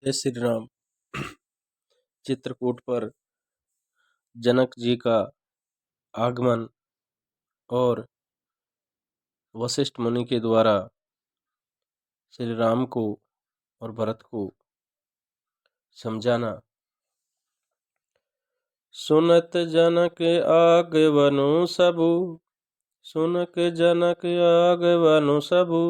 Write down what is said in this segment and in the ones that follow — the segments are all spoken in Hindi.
जय श्री राम। चित्रकूट पर जनक जी का आगमन और वशिष्ठ मुनि के द्वारा श्री राम को और भरत को समझाना। सुनत जनक आगमनु सबु, सुनक जनक आगमनु सबु,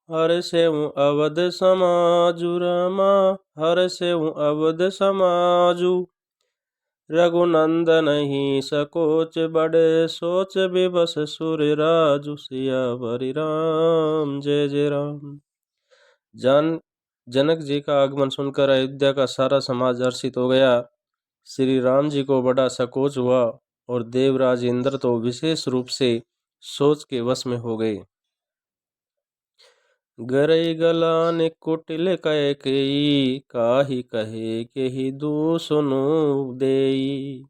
हर्षेउ अवध समाजु रामा, हर्षेउ अवध समाजु। रघुनंदन ही सकोच बड़े सोच विवश सुर राजु, सियावर राम जय जय राम। जनक जी का आगमन सुनकर अयोध्या का सारा समाज हर्षित हो गया। श्री राम जी को बड़ा सकोच हुआ और देवराज इंद्र तो विशेष रूप से सोच के वश में हो गए। गरई गलान कुटिल कह केई, काहि कहे के ही दू सुनु देई।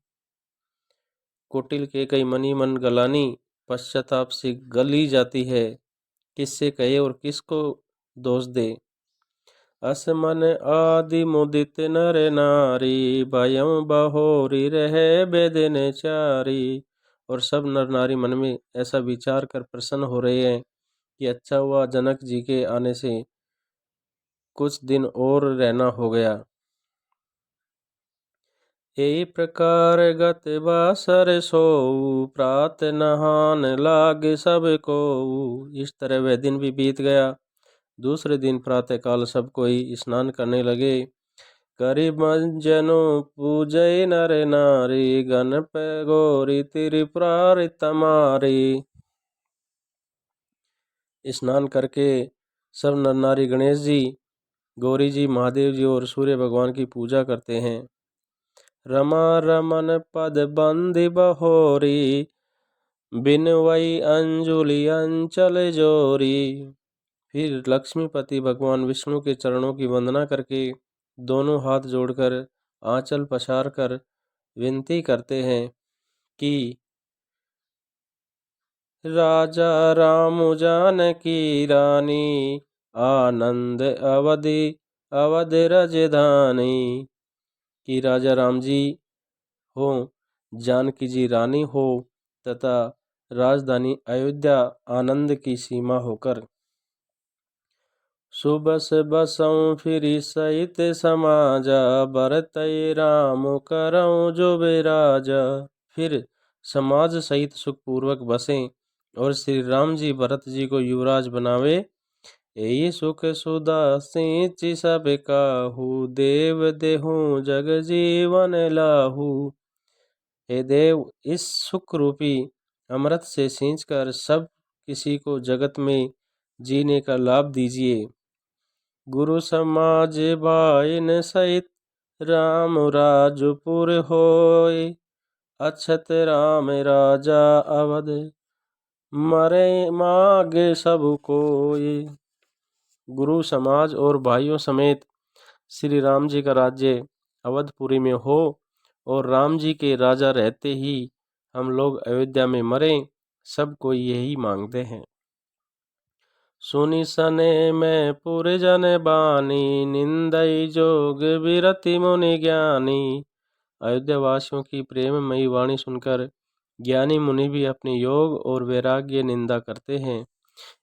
कुटिल के कई मनी मन गलानी पश्चाताप से गली जाती है, किससे कहे और किसको दोष दे। असमन आदि मुदित नर नारी, भयं बहोरी रहे बेदिन चारी। और सब नर नारी मन में ऐसा विचार कर प्रसन्न हो रहे हैं कि अच्छा हुआ जनक जी के आने से कुछ दिन और रहना हो गया। यही प्रकार गत बासर सोऊ, प्रात नहान लाग सब को। इस तरह वह दिन भी बीत गया। दूसरे दिन प्रातः काल सब कोई स्नान करने लगे। करि मंजनु पूजय नर नारी, गणप गौरी त्रिपुरारि तमारी। स्नान करके सब नर नारी गणेश जी, गौरी जी, महादेव जी और सूर्य भगवान की पूजा करते हैं। रमा रमन पद बंदि बहोरी, बिनवई अंजुलि अंचल जोरी। फिर लक्ष्मीपति भगवान विष्णु के चरणों की वंदना करके दोनों हाथ जोड़कर आंचल पसार कर विनती करते हैं कि राजा राम जानकी रानी, आनंद अवधि अवध राजधानी। कि राजा राम जी हो, जानकी जी रानी हो तथा राजधानी अयोध्या आनंद की सीमा होकर। सुबस बसऊं फिरी सहित समाजा, भरतई राम करऊं जो विराजा। फिर समाज सहित सुखपूर्वक बसें और श्री राम जी भरत जी को युवराज बनावे। यही सुख सुधा सिंचि सब काहू, देव देहु जग जीवन लाहू। हे देव, इस सुख रूपी अमृत से सींच कर सब किसी को जगत में जीने का लाभ दीजिए। गुरु समाज भाईन सहित, राम राजपुर होय। अक्षत राम राजा अवध, मरे मागे सब कोय। गुरु समाज और भाइयों समेत श्री राम जी का राज्य अवधपुरी में हो और राम जी के राजा रहते ही हम लोग अयोध्या में मरें, सब कोई यही मांगते हैं। सुनि सने में पुरजन बानी, निंदई जोग विरति मुनि ज्ञानी। अयोध्या वासियों की प्रेममयी वाणी सुनकर ज्ञानी मुनि भी अपने योग और वैराग्य निंदा करते हैं।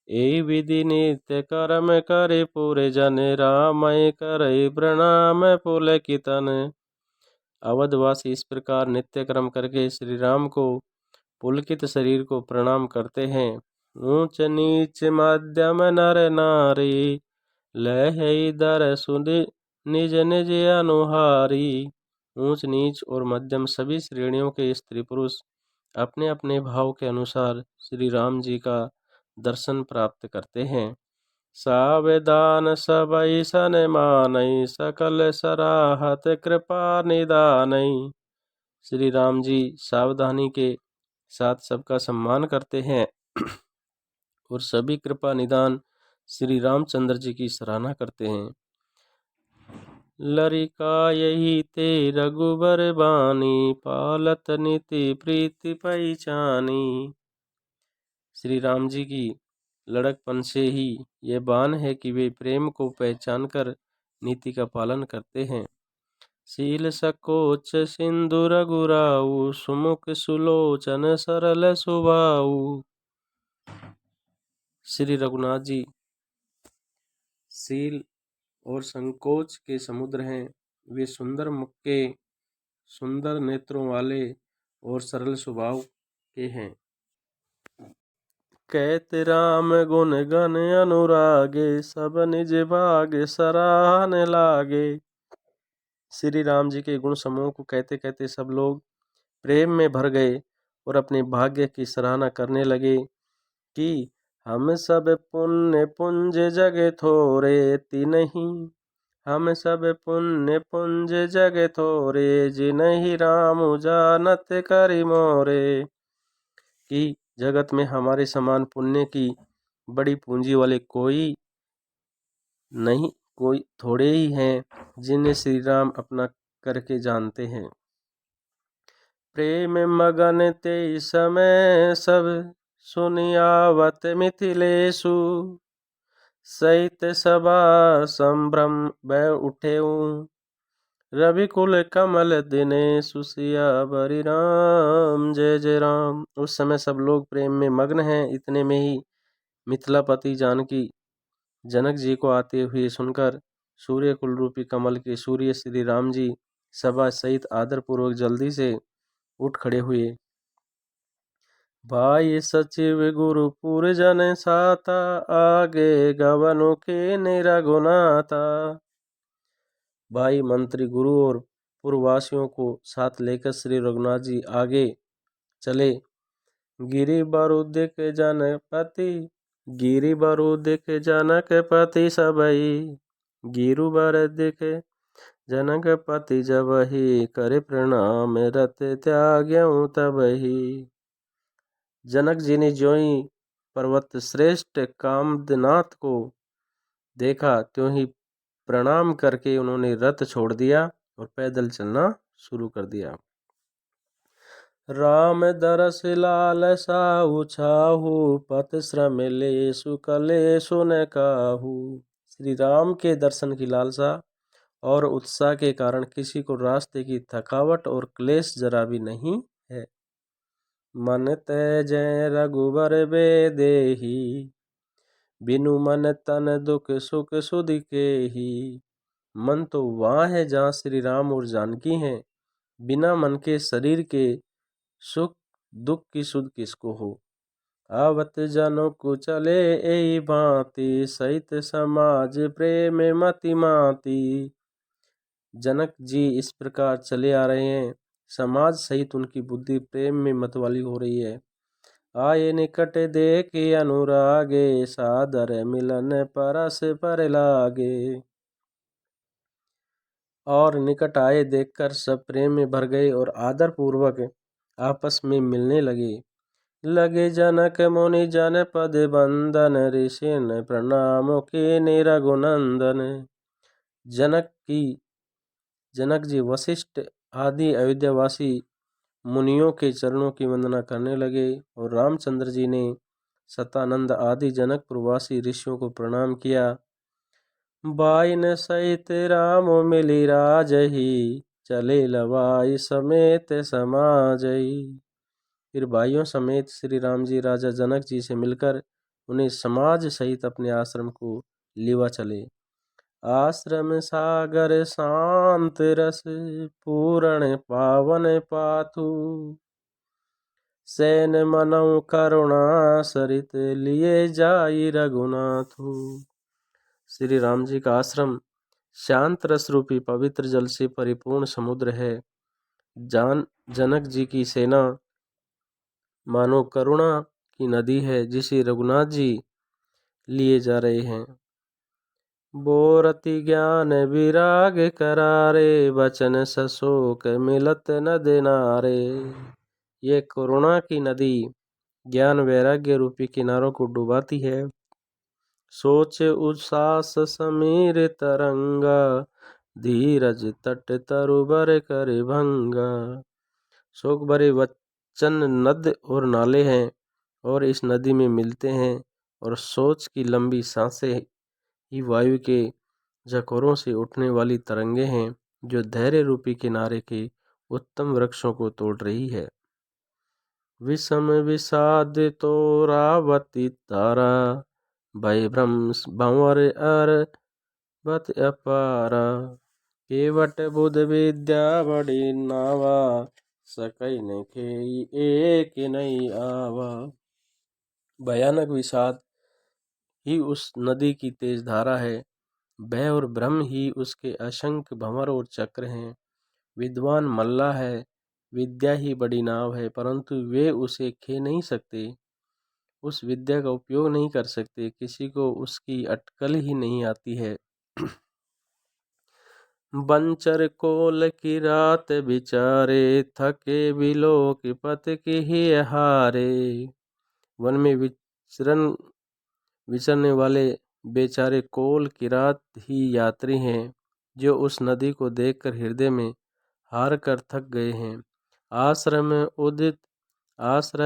ए विधि नित्य कर्म करे पूरे जन, रामय करे प्रणाम पुलकितन। अवधवासी इस प्रकार नित्य कर्म करके श्री राम को पुलकित शरीर को प्रणाम करते हैं। ऊंच नीच मध्यम नर नारी, लहई दर सुनि निज निज अनुहारी। ऊंच नीच और मध्यम सभी श्रेणियों के स्त्री पुरुष अपने अपने भाव के अनुसार श्री राम जी का दर्शन प्राप्त करते हैं। सावधान सबई सन मानई, सकल सराहत कृपा निदानई। श्री राम जी सावधानी के साथ सबका सम्मान करते हैं और सभी कृपा निदान श्री रामचंद्र जी की सराहना करते हैं। लरिका यही ते रघुबर बानी, पालत नीति प्रीति पहचानी। श्री राम जी की लड़कपन से ही ये बान है कि वे प्रेम को पहचान कर नीति का पालन करते हैं। शील सकोच सिंधु रघुराऊ, सुमुख सुलोचन सरल सुभाऊ। श्री रघुनाथ जी शील और संकोच के समुद्र हैं। वे सुंदर मुख के, सुंदर नेत्रों वाले और सरल स्वभाव के हैं। कहते राम गुण गण अनुरागे, सब निज भाग सराहने लागे। श्री राम जी के गुण समूह को कहते कहते सब लोग प्रेम में भर गए और अपने भाग्य की सराहना करने लगे कि हम सब पुण्य पुंज जग थोरे तिन्हीं, हम सब पुण्य पुंज जग थोरे, जिन्हीं राम जानत करि मोरे। कि जगत में हमारे समान पुण्य की बड़ी पूंजी वाले कोई नहीं, कोई थोड़े ही हैं जिन्हें श्री राम अपना करके जानते हैं। प्रेम मगन ते समय सब, सुनियावत मिथिलेशु, सहित सभा संभ्रम भय उठेऊं, रविकुल कमल दिनेशु, सियावरि राम जय जय राम। उस समय सब लोग प्रेम में मग्न हैं। इतने में ही मिथिलापति जानकी जनक जी को आते हुए सुनकर सूर्य कुल रूपी कमल के सूर्य श्री राम जी सभा सहित आदर पूर्वक जल्दी से उठ खड़े हुए। भाई सचिव गुरुपुर जन साता, आगे गवनु के निरगुनाता। भाई मंत्री गुरु और पूर्ववासियों को साथ लेकर श्री रघुनाथ जी आगे चले। गिरि बरुदिक जनपति, गिरि बरुदिक जनकपति सबई, गिरु बरुदिक जनकपति जबहि, करे प्रणाम रत त्याग्यऊ तबहि। जनक जी ने ज्यों ही पर्वत श्रेष्ठ कामदनाथ को देखा त्यों ही प्रणाम करके उन्होंने रथ छोड़ दिया और पैदल चलना शुरू कर दिया। राम दरस लाल साहु छाहू, पथ श्रम लेसु कलेसु न काहू। श्री राम के दर्शन की लालसा और उत्साह के कारण किसी को रास्ते की थकावट और क्लेश जरा भी नहीं है। मन तैजै रघुबर बेदेही, बिनु मन तन दुख सुख सुधि केही। मन तो वहाँ है जहाँ श्री राम और जानकी हैं, बिना मन के शरीर के सुख दुख की सुध किसको हो। आवत जनों को चले एई भांति, सहित समाज प्रेम मति माती। जनक जी इस प्रकार चले आ रहे हैं, समाज सहित उनकी बुद्धि प्रेम में मतवाली हो रही है। आए निकट देखे अनुरागे, सादर मिलन परस पर लागे। और निकट आए देखकर सब प्रेम में भर गए और आदर पूर्वक आपस में मिलने लगे। लगे जनक मुनि जन पद बंदन, ऋषिन प्रणाम के निरघुनंदन। जनक जी वशिष्ठ आदि अयोध्यावासी मुनियों के चरणों की वंदना करने लगे और रामचंद्र जी ने सतानंद आदि जनकपुरवासी ऋषियों को प्रणाम किया। बाइन सहित राम मिली राजही, चले लवाई समेत समाजही। फिर भाइयों समेत श्री राम जी राजा जनक जी से मिलकर उन्हें समाज सहित अपने आश्रम को लिवा चले। आश्रम सागर शांत रस, पूर्ण पावन पाथु, सैन मनऊ करुणा सरित, लिए जाई रघुनाथु। श्री राम जी का आश्रम शांत रस रूपी पवित्र जल से परिपूर्ण समुद्र है। जनक जी की सेना मानो करुणा की नदी है जिसे रघुनाथ जी लिए जा रहे हैं। बोरति ज्ञान विराग करारे, बचन सशोक मिलत न दिनारे। ये करुणा की नदी ज्ञान वैराग्य रूपी किनारों को डुबाती है। सोच उसास समीर तरंगा, धीरज तट तरुबर कर भंगा। शोक भरे वचन नद और नाले हैं और इस नदी में मिलते हैं और सोच की लंबी सांसें ही वायु के झकोरों से उठने वाली तरंगे हैं जो धैर्य रूपी किनारे के उत्तम वृक्षों को तोड़ रही है। विषम विषाद तोरावती तारा, भय भ्रम भंवर अर बत अपारा। केवट बुध विद्या बड़ी नावा, सकई न खेई एक नहीं आवा। भयानक विषाद ही उस नदी की तेज धारा है, भय और भ्रम ही उसके असंख्य भंवर और चक्र हैं। विद्वान मल्ला है, विद्या ही बड़ी नाव है, परंतु वे उसे खे नहीं सकते, उस विद्या का उपयोग नहीं कर सकते, किसी को उसकी अटकल ही नहीं आती है। बंचर कोल की रात बिचारे, थके बिलोक पत की ही हारे। वन में विचरने वाले बेचारे कोल किरात ही यात्री हैं, जो उस नदी को देखकर हृदय में हार कर थक गए हैं। आश्रय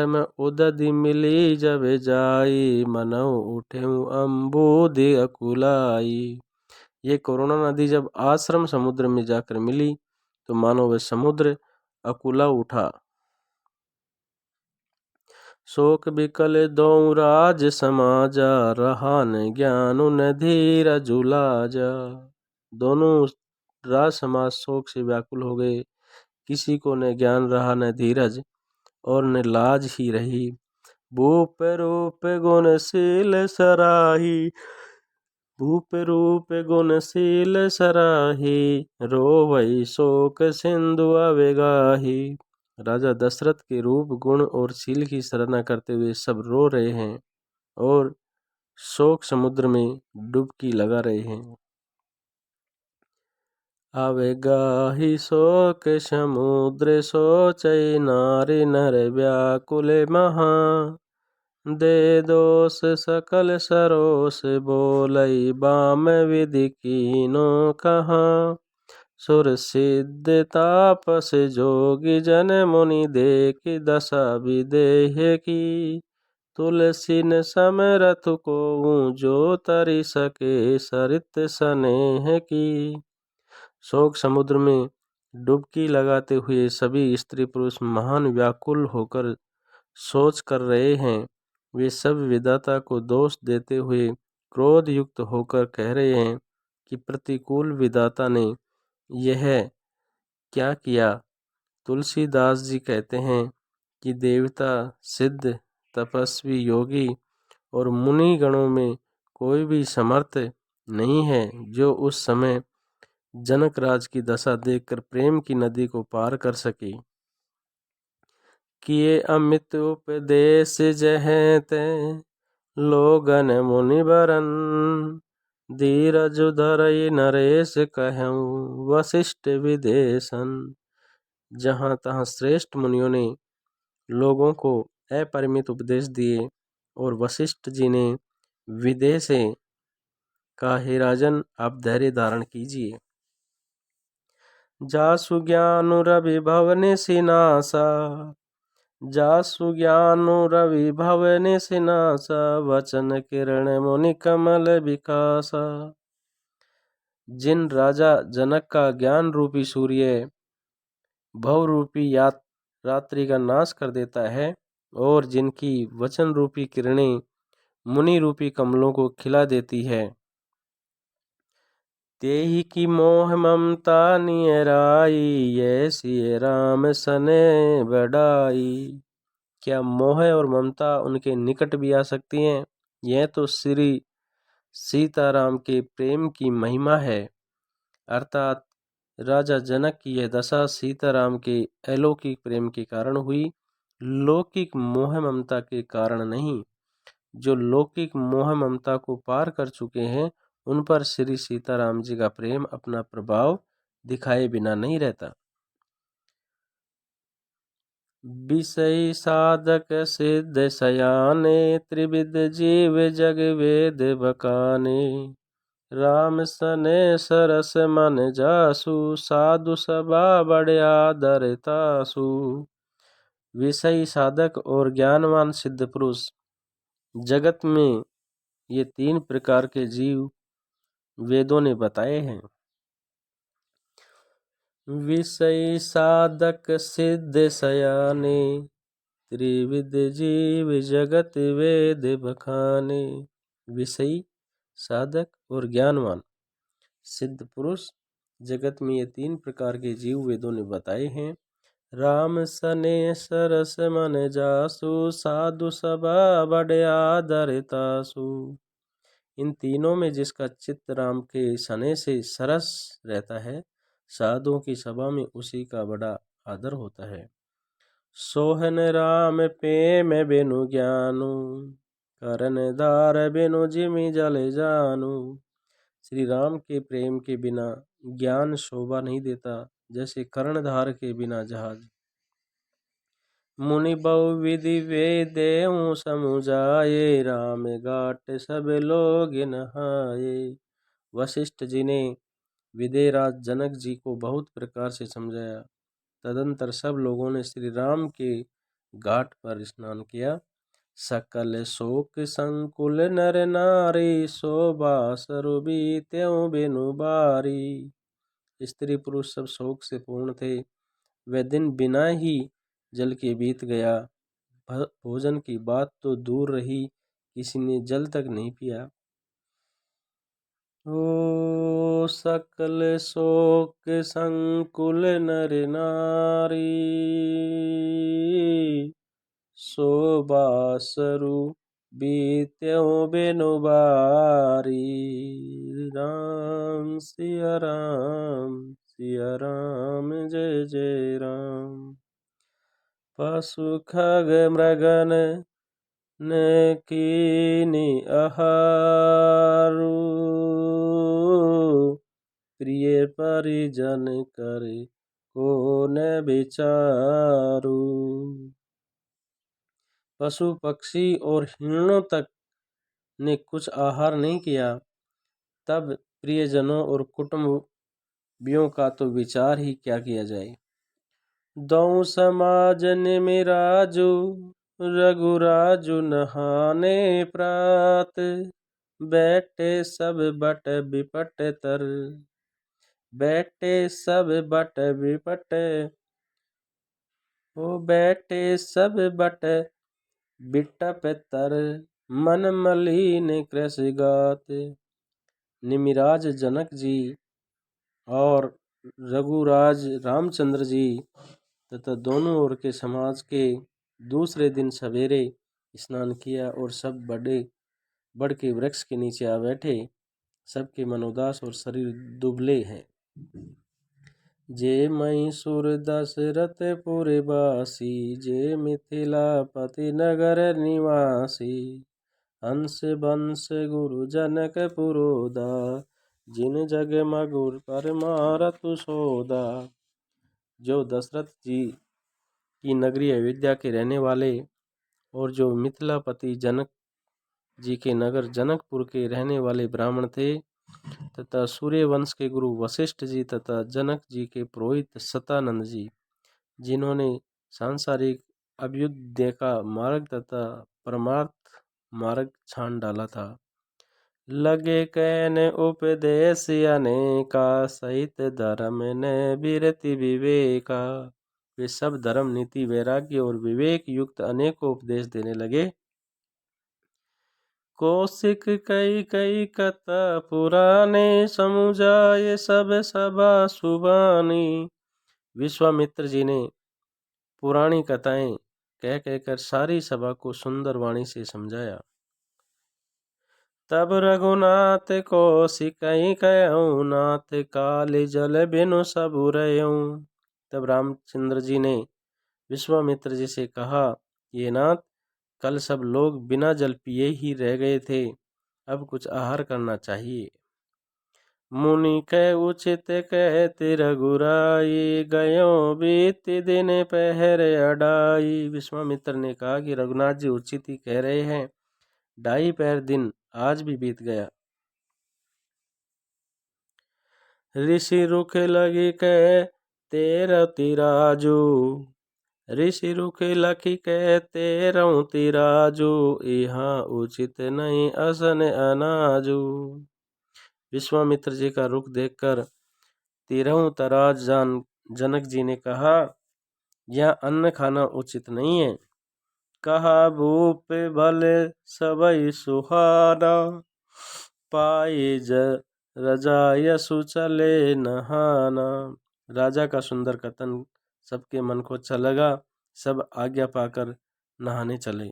में उदधि मिली जब जाई, मनौ उठे अम्बुधि अकुलाई। ये कोरोना नदी जब आश्रम समुद्र में जाकर मिली तो मानो वह समुद्र अकुला उठा। शोक बिकल दो राज समाजा, रहा न ज्ञान न धीरज उलाजा। दोनों राज समाज शोक से व्याकुल हो गए, किसी को न ज्ञान रहा न धीरज और न लाज ही रही। भूप रूप गुणशील सराही, भूप रूप गुणशील सराही, रोवई शोक सिंधु अवेगाही। राजा दशरथ के रूप गुण और शील की सराहना करते हुए सब रो रहे हैं और शोक समुद्र में डुबकी लगा रहे हैं। अवेगाही शोक समुद्र, सोचई नारी नर व्याकुल महा। दे दोष सकल सरोस, बोलई बाम विधि कीनो कहा। सुर सिद्ध तापस जोगी जन मुनि, देखि दशा विदेह की। तुलसी न समरथ को जो तरि सके, सरित स्नेह की। शोक समुद्र में डुबकी लगाते हुए सभी स्त्री पुरुष महान व्याकुल होकर सोच कर रहे हैं। वे सब विधाता को दोष देते हुए क्रोध युक्त होकर कह रहे हैं कि प्रतिकूल विधाता ने यह क्या किया। तुलसीदास जी कहते हैं कि देवता, सिद्ध, तपस्वी, योगी और मुनि गणों में कोई भी समर्थ नहीं है जो उस समय जनक राज की दशा देखकर प्रेम की नदी को पार कर सके। किए अमित उपदेश जहाँ ते, लोगन मुनि बरन। धीरज धरई नरेश कहूँ, वशिष्ठ विदेशन। जहाँ तहाँ श्रेष्ठ मुनियों ने लोगों को अपरिमित उपदेश दिए और वशिष्ठ जी ने विदेह से कहा, हे राजन, आप धैर्य धारण कीजिए। जासु ज्ञान रवि भवन सिनासा, जासु ज्ञान रवि भवन सिनासा। वचन किरण मुनि कमल विकासा। जिन राजा जनक का ज्ञान रूपी सूर्य भव रूपी रात्रि का नाश कर देता है और जिनकी वचन रूपी किरणें मुनि रूपी कमलों को खिला देती है, तेहि की मोह ममता नियराई, ऐसी राम सने बढ़ाई। क्या मोह और ममता उनके निकट भी आ सकती हैं? यह तो श्री सीताराम के प्रेम की महिमा है। अर्थात राजा जनक की यह दशा सीताराम के अलौकिक प्रेम के कारण हुई, लौकिक मोह ममता के कारण नहीं। जो लौकिक मोह ममता को पार कर चुके हैं, उन पर श्री सीताराम जी का प्रेम अपना प्रभाव दिखाए बिना नहीं रहता। विषय साधक सिद्ध सयाने, त्रिविध जीव जग वेद बकाने। राम सने सरस मन जासु, साधु सभा बड़े आदर तासु। विषयी साधक और ज्ञानवान सिद्ध पुरुष, जगत में ये तीन प्रकार के जीव वेदों ने बताए हैं। विषय साधक सिद्ध सयाने, त्रिविध जीव जगत वेद बखाने। विषयी, साधक और ज्ञानवान सिद्ध पुरुष जगत में ये 3 प्रकार के जीव वेदों ने बताए हैं। राम सने सरस मन जासु, साधु सभा बड़े आदर तासु। इन तीनों में जिसका चित्त राम के सने से सरस रहता है, साधुओं की सभा में उसी का बड़ा आदर होता है। सोहन राम प्रेम बिनु ज्ञानु, करन धार बिनु जिमि जल जानु। श्री राम के प्रेम के बिना ज्ञान शोभा नहीं देता, जैसे कर्णधार के बिना जहाज। मुनि बहुविधि वेदेउ समुझाए, राम घाट सब लोग नहाए। वशिष्ठ जी ने विदेहराज जनक जी को बहुत प्रकार से समझाया। तदंतर सब लोगों ने श्री राम के घाट पर स्नान किया। सकल शोक संकुल नर नारी, शोभा सरुबी त्यों बिनु बारी। स्त्री पुरुष सब शोक से पूर्ण थे। वह दिन बिना ही जल के बीत गया। भोजन की बात तो दूर रही, किसी ने जल तक नहीं पिया। ओ सकल शोक संकुल नर नारी, शोभा सरुबी त्यों बिनु बारी। राम सिया राम, सिया राम जय जय राम। पशु खग मृगन ने कीनी आहारू, प्रिय परिजन करे को न विचारू। पशु पक्षी और हिरणों तक ने कुछ आहार नहीं किया, तब प्रियजनों और कुटुंबियों का तो विचार ही क्या किया जाए। दौ समाज निमिराजु, रघुराजु नहाने प्रात, बैठे सब बट विपट तर। बैठे सब बट विपट, ओ बैठे सब बट बिटप तर, मन मलिन कृष गात। निमिराज जनक जी और रघुराज रामचंद्र जी तथा दोनों ओर के समाज के दूसरे दिन सवेरे स्नान किया और सब बड़ के वृक्ष के नीचे आ बैठे। सबके मन उदास और शरीर दुबले हैं। जे मैसूर दशरथ पुर बासी, जे मिथिलापति नगर निवासी। हंस बंश गुरु जनक पुरोदा, जिन जग मगुर पर मारतु सोदा। जो दशरथ जी की नगरी अयोध्या के रहने वाले और जो मिथिलापति जनक जी के नगर जनकपुर के रहने वाले ब्राह्मण थे, तथा सूर्य वंश के गुरु वशिष्ठ जी तथा जनक जी के पुरोहित सतानंद जी, जिन्होंने सांसारिक अभ्युदय का मार्ग तथा परमार्थ मार्ग छान डाला था। लगे कैन उपदेश अनेका, सहित धर्म ने विरति विवेका। वे सब धर्म नीति वैराग्य और विवेक युक्त अनेकों उपदेश देने लगे। कौशिक कई कई कथा पुराने, समुझाए सब सभा सुबानी। विश्वामित्र जी ने पुरानी कथाएं कह कहकर सारी सभा को सुंदर वाणी से समझाया। तब रघुनाथ कौशिक कहऊँ, नाथ काल जल बिनु सबु रहऊँ। तब रामचंद्र जी ने विश्वामित्र जी से कहा, ये नाथ, कल सब लोग बिना जल पिए ही रह गए थे, अब कुछ आहार करना चाहिए। मुनि कह उचित कहते रघुराई, गयो बीत दिन पहर अडाई। विश्वामित्र ने कहा कि रघुनाथ जी उचित ही कह रहे हैं, ढाई पहर दिन आज भी बीत गया। ऋषि रुख लगी कह तेरा तिराजू, ऋषि रुख लखी कहते रहूं तिराजू। यहाँ उचित नहीं असन अनाजू। विश्वामित्र जी का रुख देखकर 13 तराज जनक जी ने कहा, यह अन्न खाना उचित नहीं है। कहा भूप भले सबई सुहाना, पाए रजायसु चले नहाना। राजा का सुंदर कथन सबके मन को अच्छा लगा। सब आज्ञा पाकर नहाने चले।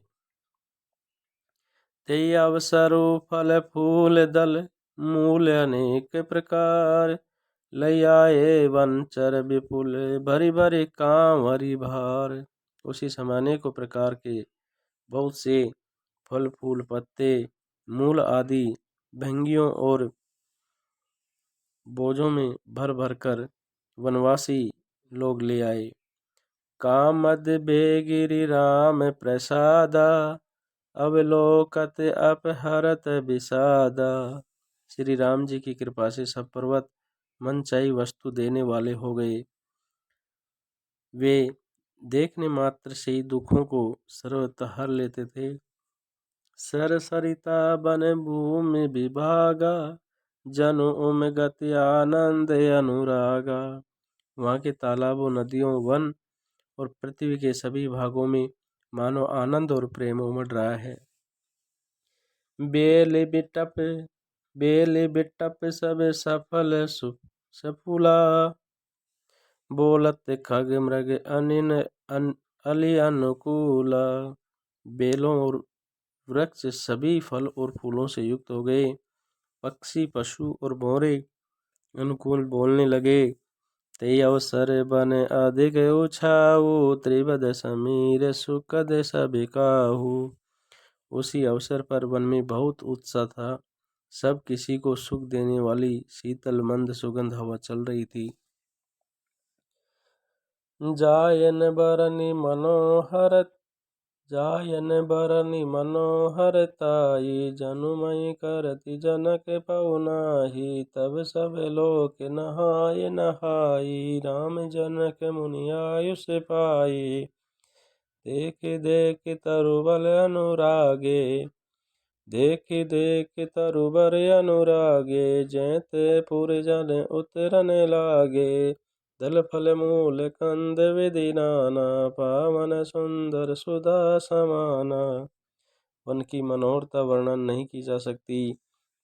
ते अवसरु फल फूल दल, मूल अनेक प्रकार, लय आए वनचर विपुल, भरी भरी कांवरी भार। उसी समय अनेकों प्रकार के बहुत से फल फूल पत्ते, मूल आदि भंगियों और बोझों में भर भर कर वनवासी लोग ले आए। कामद बेगिरि राम प्रसादा, अवलोकत अपहरत विषादा। श्री राम जी की कृपा से सब पर्वत मनचाही वस्तु देने वाले हो गए। वे देखने मात्र से ही दुखों को सर्वतः हर लेते थे। सरसरिता बन भूमि विभागा, जनु उम गति आनंद अनुरागा। वहाँ के तालाबों, नदियों, वन और पृथ्वी के सभी भागों में मानो आनंद और प्रेम उमड़ रहा है। बेल बिटप सब सफल सफुला, बोलत खग मृग अली अनुकूला। बेलों और वृक्ष सभी फल और फूलों से युक्त हो गए। पक्षी, पशु और भौरे अनुकूल बोलने लगे। ते अवसर बन अधिक उछाऊ, त्रिवद समीर सुखद सबिकाहू। उसी अवसर पर वन में बहुत उत्साह था। सब किसी को सुख देने वाली शीतल मंद सुगंध हवा चल रही थी। जायन बरनी मनोहर ताई, जनुमय करति जनक पउनाही। तब सब लोक नहाय नहाई, राम जनक मुनि आयुष पाई। देख देख तरुबल अनुरागे, देख तरुबर अनुरागे। जैते पुर जन उतरन लागे, दल फल मूल कंद विधि नाना। पावन सुंदर सुधा समाना। वन की मनोहरता वर्णन नहीं की जा सकती।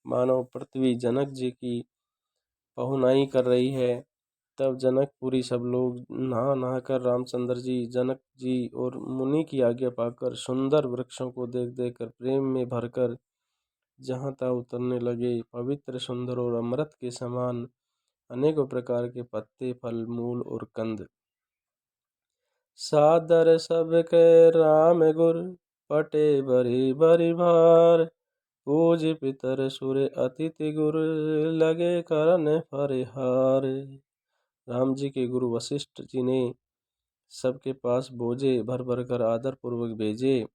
मानव पृथ्वी जनक जी की पहुनाई कर रही है। तब जनकपुरी सब लोग नहा नहा कर रामचंद्र जी, जनक जी और मुनि की आज्ञा पाकर सुंदर वृक्षों को देख देख कर प्रेम में भरकर जहाँ तहाँ उतरने लगे। पवित्र, सुंदर और अमृत के समान अनेकों प्रकार के पत्ते, फल, मूल और कंद। सादर सबके राम गुर, पटे बरी बरी भार। पूज पितर सुर अतिथि गुर, लगे करन परिहार। राम जी के गुरु वशिष्ठ जी ने सबके पास बोझे भर भर कर आदर पूर्वक भेजे।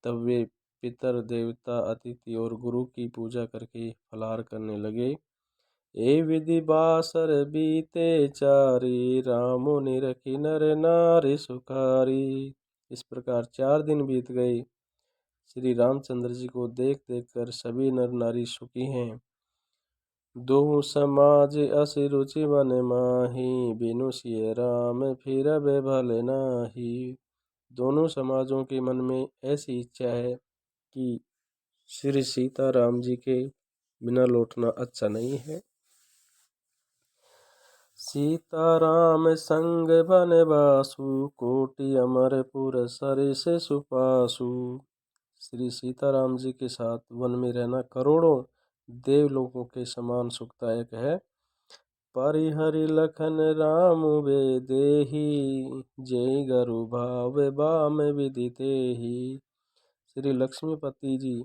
तब वे पितर, देवता, अतिथि और गुरु की पूजा करके फलाहार करने लगे। ए विधि बासर बीते चारी, रामो निरखी नर नारी सुखारी। इस प्रकार 4 दिन बीत गए। श्री रामचंद्र जी को देख देख कर सभी नर नारी सुखी हैं। दोहु समाज असी रुचि मन माही, बिनु सिय राम फिरबे भले नाही। दोनों समाजों के मन में ऐसी इच्छा है कि श्री सीता राम जी के बिना लौटना अच्छा नहीं है। सीताराम संग बनवासु, कोटि अमरपुर सरिस सुपासु। श्री सीताराम जी के साथ वन में रहना करोड़ों देवलोकों के समान सुखदायक है। परिहरि लखन राम वे देही, जय गरु भाव बाम विधि तेहि। श्री लक्ष्मीपति जी,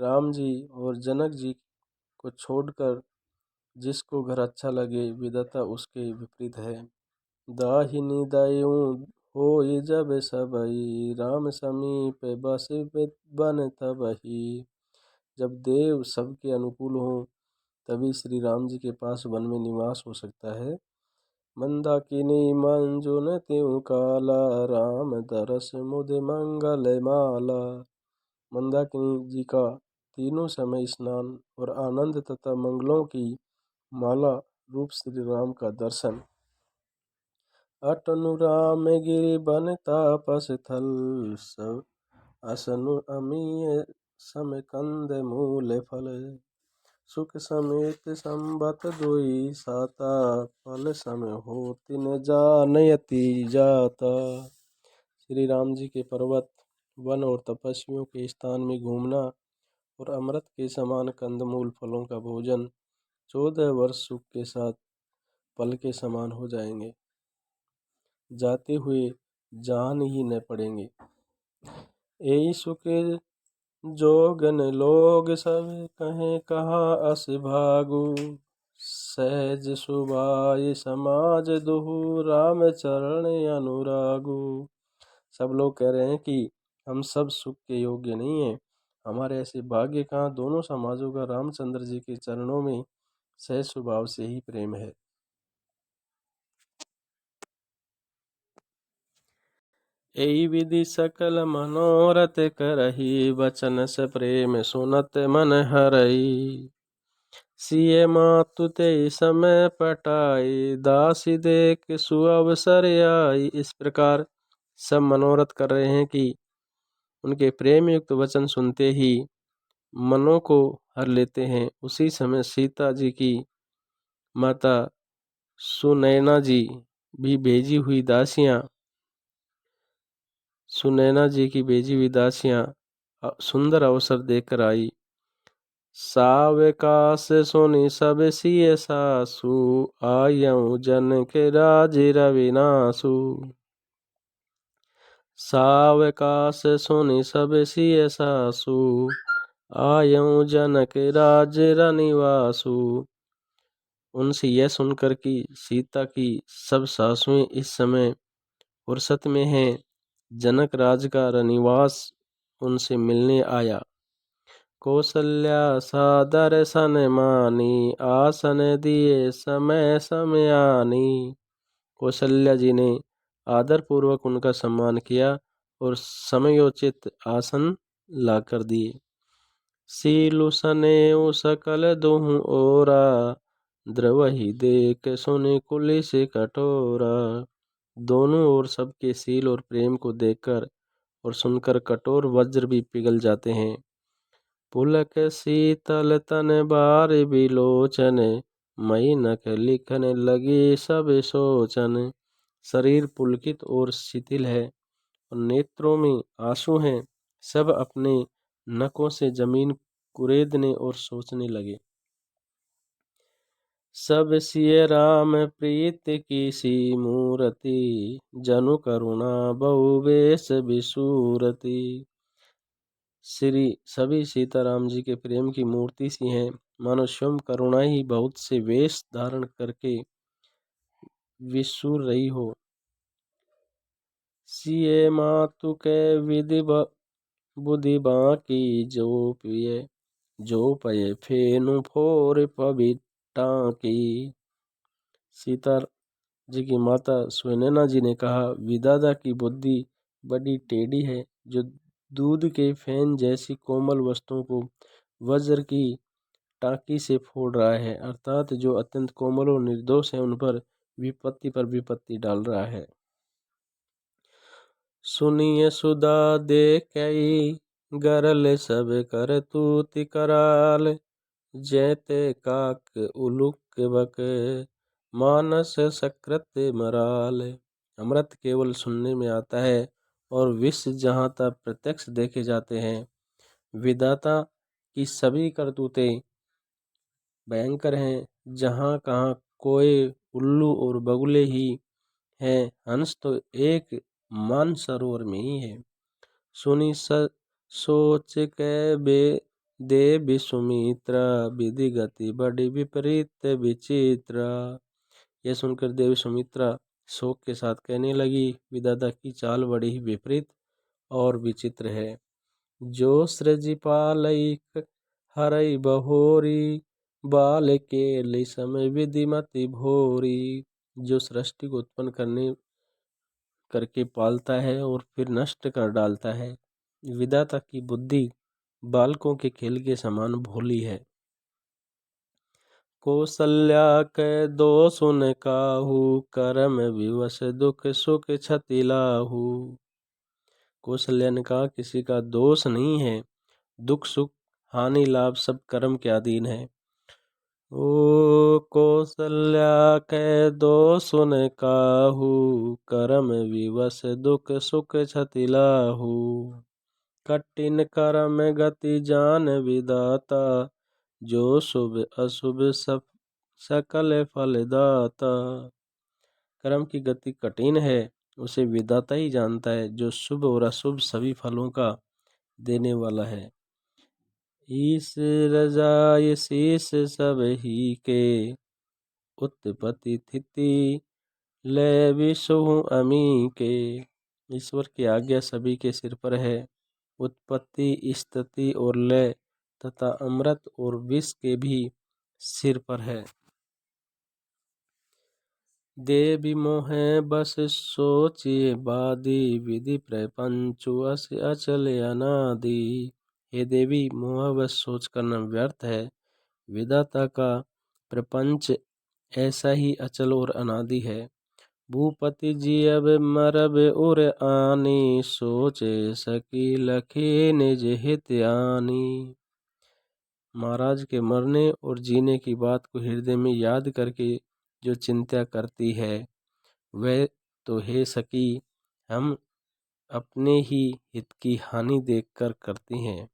राम जी और जनक जी को छोड़कर जिसको घर अच्छा लगे, विधाता उसके विपरीत है। दाहिनी दयु होई जब सबई, राम समीप बस बन तबहि। जब देव सबके अनुकूल हो तभी श्री राम जी के पास वन में निवास हो सकता है। मंदाकिनी मंजुन त्यों काला, राम दरस मुद मंगल माला। मंदाकिनी जी का तीनों समय स्नान और आनंद तथा मंगलों की माला रूप श्री राम का दर्शन। अटनु राम गिरि बन तापस थल, सब असनु अमीय सम कंद मूल फल। सुख समेत संबत दुई साता, फल समय हो तिन जानयति जाता। श्री राम जी के पर्वत, वन और तपस्वियों के स्थान में घूमना और अमृत के समान कंदमूल फलों का भोजन 14 वर्ष सुख के साथ पल के समान हो जाएंगे, जाते हुए जान ही न पड़ेंगे। यही सुख जोगन लोग सब कहें कहाँ अस भागु, सहज सुभाय समाज दुहु राम चरण अनुरागु। सब लोग कह रहे हैं कि हम सब सुख के योग्य नहीं हैं, हमारे ऐसे भाग्य कहाँ, दोनों समाजों का रामचंद्र जी के चरणों में सहज स्वभाव से ही प्रेम है। एई विधि सकल मनोरथ करही, वचन से प्रेम सुनत मन हरई। सिय मातु ते समय पटाई, दासी देख सुअवसर आई। इस प्रकार सब मनोरथ कर रहे हैं कि उनके प्रेम युक्त वचन सुनते ही मनों को हर लेते हैं। उसी समय सीता जी की माता सुनैना जी भी भेजी हुई दासियां सुंदर अवसर देकर आई। सावकाश सुनि सब सिय सासु, आयऊ जन के राज रविनासु। सावकाश सुनि सब सिय सासु, आयऊ जनक राज रनिवासु। उनसे यह सुनकर कि सीता की सब सासुएं इस समय फुर्सत में हैं, जनक राज का रनिवास उनसे मिलने आया। कौसल्या सादर सन मानी, आसन दिए समय समयानी। कौशल्या जी ने आदर पूर्वक उनका सम्मान किया और समयोचित आसन लाकर दिए। सीलु सनेऊ सकल दुहु ओरा, द्रवहि देख सुनि कुलिस कठोरा। दोनों ओर सबके सील और प्रेम को देखकर और सुनकर कठोर वज्र भी पिघल जाते हैं। पुलक शीतल तन बार बिलोचन, मई नख लिखन लगी सब सोचन। शरीर पुलकित और शिथिल है और नेत्रों में आंसू हैं। सब अपने नखों से जमीन कुरेदने और सोचने लगे। सब सिय राम प्रीत की सी मूर्ति, जनु करुणा बहु बेस बिसूरति। सभी सीताराम जी के प्रेम की मूर्ति सी हैं, मानो स्वयं करुणा ही बहुत से वेश धारण करके विसूर रही हो। सिय मातु के विधि बुद्धि बाकी, जो पये फेनु फोर पबिटा की। सीता जी की माता सुनैना जी ने कहा, विदादा की बुद्धि बड़ी टेढ़ी है, जो दूध के फैन जैसी कोमल वस्तुओं को वज्र की टाँकी से फोड़ रहा है, अर्थात जो अत्यंत कोमल और निर्दोष है उन पर विपत्ति डाल रहा है। सुनिय सुधा देखई, गरल सब कर तूति कराल। जैते काक उलुक बक, मानस सकृत मराल। अमृत केवल सुनने में आता है और विष जहाँ तक प्रत्यक्ष देखे जाते हैं। विधाता की सभी करतूतें भयंकर हैं, जहाँ कहाँ कोई उल्लू और बगुले ही हैं, हंस तो एक मानसरोवर में ही है। सुनी सोच के देवी सुमित्रा, विधि गति बड़ी विपरीत विचित्रा। यह सुनकर देवी सुमित्रा शोक के साथ कहने लगी, विधाता की चाल बड़ी ही विपरीत और विचित्र है। जो सृजि पालई हरई बहोरी, बाल के लि समय विधिमति भोरी। जो सृष्टि को उत्पन्न करके पालता है और फिर नष्ट कर डालता है। विधाता की बुद्धि बालकों के खेल के समान भोली है। कौशल्या के दो सुन काहू, करम विवश दुख सुख क्षति लाहू। कौशल्या ने कहा किसी का दोष नहीं है, दुख सुख हानि लाभ सब कर्म के अधीन है। ओ कौशल्या के दो सुन काहू, करम विवश दुख सुख क्षति लाहू। कठिन कर्म गति जान विदाता, जो शुभ अशुभ सब सकल फल दाता। कर्म की गति कठिन है, उसे विदाता ही जानता है, जो शुभ और अशुभ सभी फलों का देने वाला है। ईश रजाय शीश सब ही के, उत्पत्ति स्थिति लय विषु अमी के। ईश्वर की आज्ञा सभी के सिर पर है। उत्पत्ति स्थिति और लय तथा अमृत और विष के भी सिर पर है। देवी मोहे बस सोचिए बादी, विधि प्रपंचु अस अचल अनादि। हे देवी, मोह बस सोच करना व्यर्थ है। विधाता का प्रपंच ऐसा ही अचल और अनादि है। भूपति जी अब मरब उर आनी, सोचे सकी लखे निज हित आनी। महाराज के मरने और जीने की बात को हृदय में याद करके जो चिंता करती है, वह तो हे सकी हम अपने ही हित की हानि देखकर करती हैं।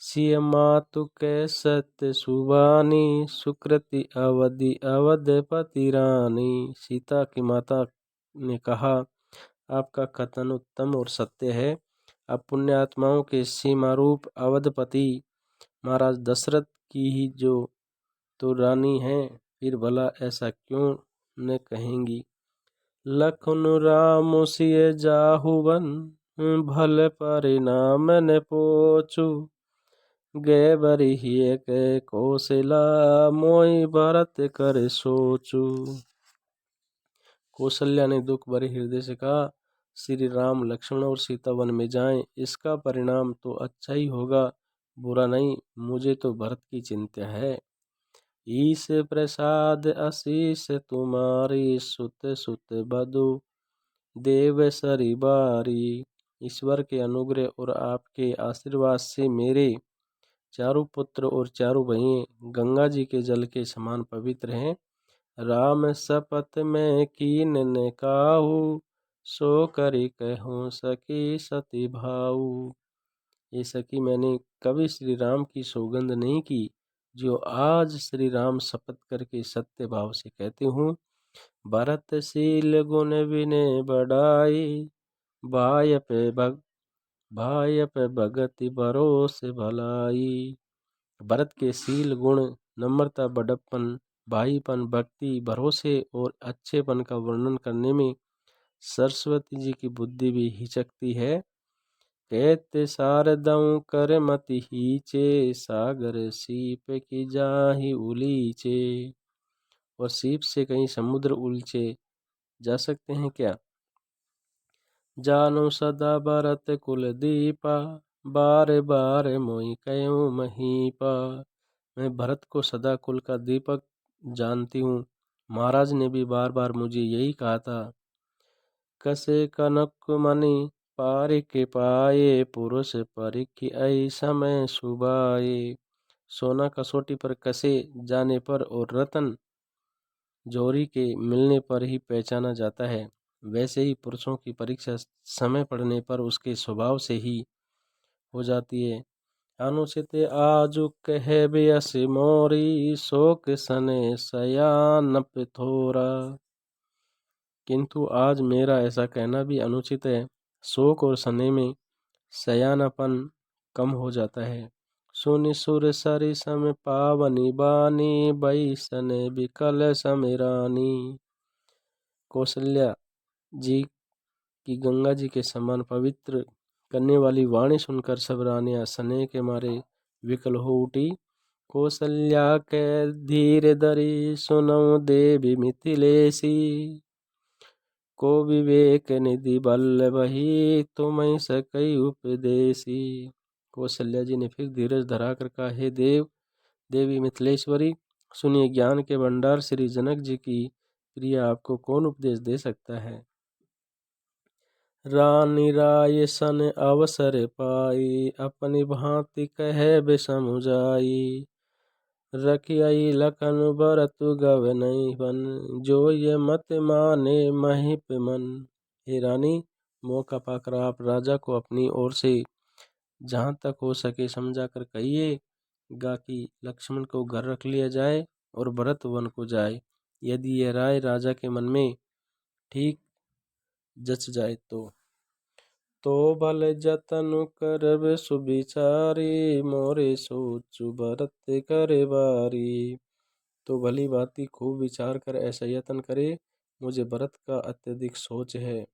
सिय मातु कै सत्य सुबानी, सुकृति अवधि अवधपति रानी। सीता की माता ने कहा, आपका कथन उत्तम और सत्य है। अब पुण्यात्माओं के सीमारूप अवधपति महाराज दशरथ की ही जो तो रानी हैं, फिर भला ऐसा क्यों न कहेंगी। लखन राम सिय जाहुवन, भल परिणाम न पोचू। गए बरी हिय के कौशला, मोई भरत कर सोचू। कौशल्या ने दुख भरे हृदय से कहा, श्री राम लक्ष्मण और सीता वन में जाएं, इसका परिणाम तो अच्छा ही होगा, बुरा नहीं। मुझे तो भरत की चिंता है। ईश प्रसाद आशीष तुम्हारी, सुत सुत बधु देव सरी बारी। ईश्वर के अनुग्रह और आपके आशीर्वाद से मेरे चारों पुत्र और चारों बहिएं गंगा जी के जल के समान पवित्र हैं। राम शपथ में कीन ने काहू, सो करी कहूँ सकी सती भाऊ। ये सकी, मैंने कभी श्री राम की सौगंध नहीं की, जो आज श्री राम शपथ करके सत्य भाव से कहती हूँ। भरत शील गुण विनय बढ़ाई, भाय पे भगति भरोसे भलाई। भरत के शील गुण, नम्रता, बड़प्पन, भाईपन, भक्ति, भरोसे और अच्छेपन का वर्णन करने में सरस्वती जी की बुद्धि भी हिचकती है। कहते शारदऊ कर मति हीचे, सागर सीप की जाहि उलीचे। और सीप से कहीं समुद्र उलचे जा सकते हैं क्या। जानो सदा भरत कुल दीपा, बार बार मोई कयूँ महीपा। मैं भरत को सदा कुल का दीपक जानती हूँ। महाराज ने भी बार बार मुझे यही कहा था। कसे कनक मणि पारिक पाए, पुरुष परिख ऐ समय सुबाए। सोना कसौटी पर कसे जाने पर और रतन जोरी के मिलने पर ही पहचाना जाता है, वैसे ही पुरुषों की परीक्षा समय पड़ने पर उसके स्वभाव से ही हो जाती है। अनुचित आजु कहे बेयस मोरी, शोक सने सयान पिथोरा। किंतु आज मेरा ऐसा कहना भी अनुचित है। शोक और सने में सयानापन कम हो जाता है। सुनि सुर सरि सम पावनी बानी, बैसने विकल समिरानी। कौशल्या जी की गंगा जी के समान पवित्र करने वाली वाणी सुनकर सब रानियां स्नेह के मारे विकल हो उठी। कौशल्या के धीर धरी, सुनऊ देवी मिथिलेसी। को विवेक निधि बल्लभही, तुम्हें सकई उपदेसी। कौशल्या जी ने फिर धीरज धरा कर कहा, हे देवी मिथिलेश्वरी, सुनिए, ज्ञान के भंडार श्री जनक जी की प्रिय आपको कौन उपदेश दे सकता है। रानी राय सन अवसर पाई, अपनी भांति कहे बे समुझाई। रखियाई लखन बरतु गव नहीं बन, जो ये मत माने महिप मन। हे रानी, मौका पाकर आप राजा को अपनी ओर से जहाँ तक हो सके समझा कर कहिएगा कि लक्ष्मण को घर रख लिया जाए और भरत वन को जाए। यदि यह राय राजा के मन में ठीक जच जाए तो भले जतन करब सुविचारी, मोरे सोचु भरत करे बारी। तो भली भांति खूब विचार कर ऐसा यत्न करे, मुझे भरत का अत्यधिक सोच है।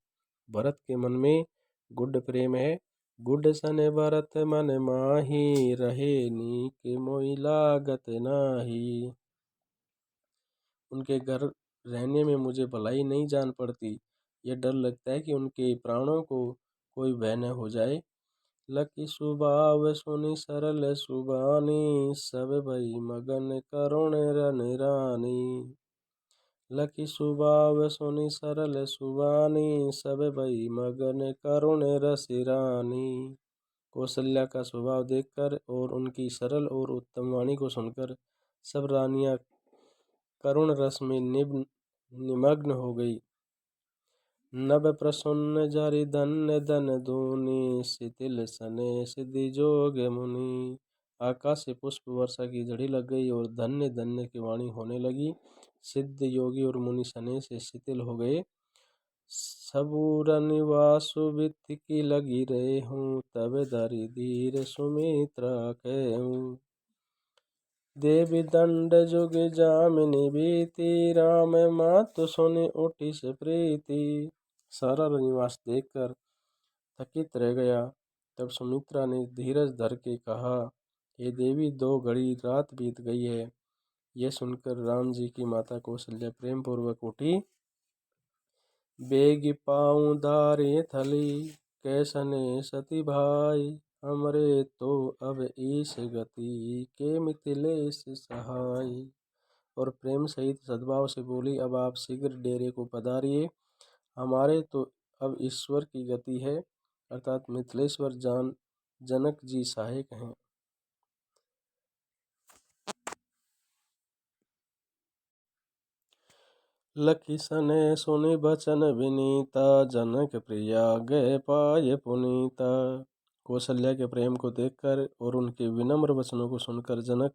भरत के मन में गुड प्रेम है। गुड सने भरत मन माही, रहे नीक मोहि लागत नाही। उनके घर रहने में मुझे भलाई नहीं जान पड़ती। यह डर लगता है कि उनके प्राणों को कोई भय न हो जाए। लकी स्वभाव सुनि सरल सुबानी, सब भई मगन करुण रन रानी। लकी स्वभाव सुनि सरल सुबानी, सब भई मगन करुण रस रानी। कौशल्या का स्वभाव देखकर और उनकी सरल और उत्तम वाणी को सुनकर सब रानियां करुण रस में निमग्न हो गई। नभ प्रसन्न जारि धन्य धन धूनि, शिथिल सने सिद्धि जोग मुनि। आकाश से पुष्प वर्षा की झड़ी लग गई और धन्य धन्य की वाणी होने लगी। सिद्ध योगी और मुनि सने से शिथिल हो गए। सबूर निवासु वित्त की लगी रहे हूँ, तब धरि धीर सुमित्रा कहूँ। देवी दंड जुग जामिनी बीती, राम मातु सुनि उठी से प्रीति। सारा निवास देखकर थकित रह गया। तब सुमित्रा ने धीरज धर के कहा, हे देवी, 2 घड़ी रात बीत गई है। यह सुनकर राम जी की माता कौशल्या प्रेम पूर्वक उठी। बेगी पाऊँ धारे थली, कैसने सती भाई। हमरे तो अब ईस गति, के मिथिलेश सहाय। और प्रेम सहित सद्भाव से बोली, अब आप शीघ्र डेरे को पधारिए। हमारे तो अब ईश्वर की गति है, अर्थात मिथिलेश्वर जनक जी सहायक हैं। लखी सने सुनि बचन विनीता, जनक प्रिया गए पाए पुनीता। कौशल्या के प्रेम को देखकर और उनके विनम्र वचनों को सुनकर जनक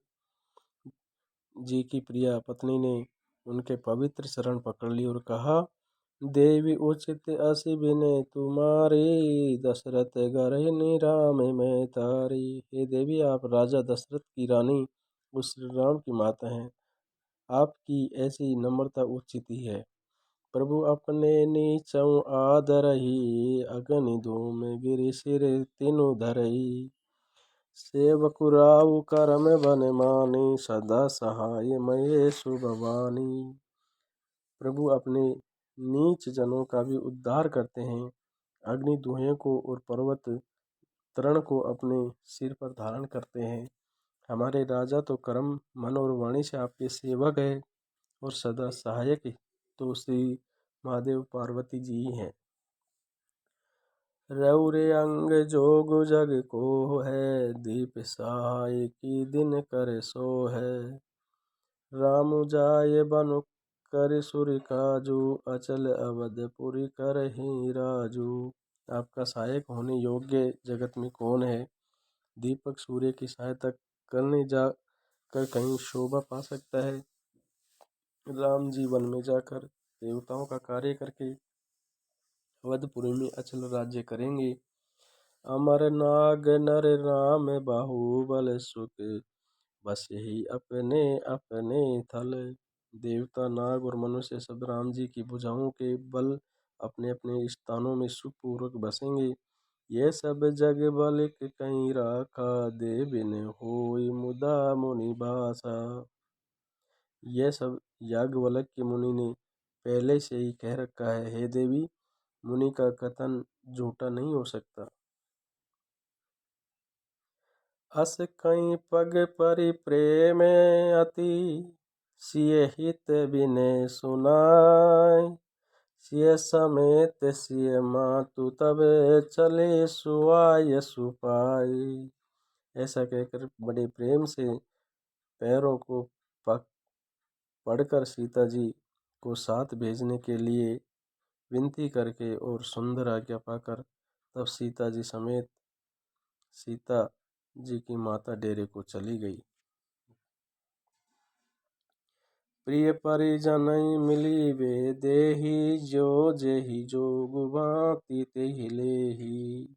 जी की प्रिया पत्नी ने उनके पवित्र चरण पकड़ ली और कहा, देवी उचित असी विनय तुम्हारी, दशरथ घरहिनी राम मैं तारी। हे देवी, आप राजा दशरथ की रानी उस श्री राम की माता हैं। आपकी ऐसी नम्रता उचित ही है। प्रभु अपने नीचऊ आदरही, अगनि धूम गिरि सिर तिनु धरही। सेवकु राउ करम बन मानी, सदा सहाय महेशु भवानी। प्रभु अपने नीच जनों का भी उद्धार करते हैं। अग्नि धुएं को और पर्वत तरण को अपने सिर पर धारण करते हैं। हमारे राजा तो कर्म मन और वाणी से आपके सेवक है और सदा सहायक तो श्री महादेव पार्वती जी हैं। रौरे अंग जोग जग को है, दीप सहाय की दिन कर सो है। राम जाय बनु कर सुर काजू, अचल अवधपुरी कर ही राजू। आपका सहायक होने योग्य जगत में कौन है। दीपक सूर्य की सहायता करने जाकर कहीं शोभा पा सकता है। राम जी वन में जाकर देवताओं का कार्य करके अवधपुरी में अचल राज्य करेंगे। अमर नाग नर राम बाहुबल, सुख बस ही अपने अपने थल। देवता, नाग और मनुष्य सब राम जी की भुजाओं के बल अपने अपने स्थानों में सुखपूर्वक बसेंगे। यह सब जग बलिक कहीं राखा, दे बिन होई मुदा मुनि भाषा। यह सब याज्ञवल्क्य के मुनि ने पहले से ही कह रखा है। हे देवी, मुनि का कथन झूठा नहीं हो सकता। अस कई पग परि प्रेम अति, सिय हित विनय सुनाय। सिय समेत सिय मातु तब चले सुआय सुपाय। ऐसा कहकर बड़े प्रेम से पैरों को पढ़कर सीता जी को साथ भेजने के लिए विनती करके और सुंदर आज्ञा पाकर तब सीता जी समेत सीता जी की माता डेरे को चली गई। प्रिय परिजन मिली वे देही, जो जेहि जोग भांति तेहि लेहि।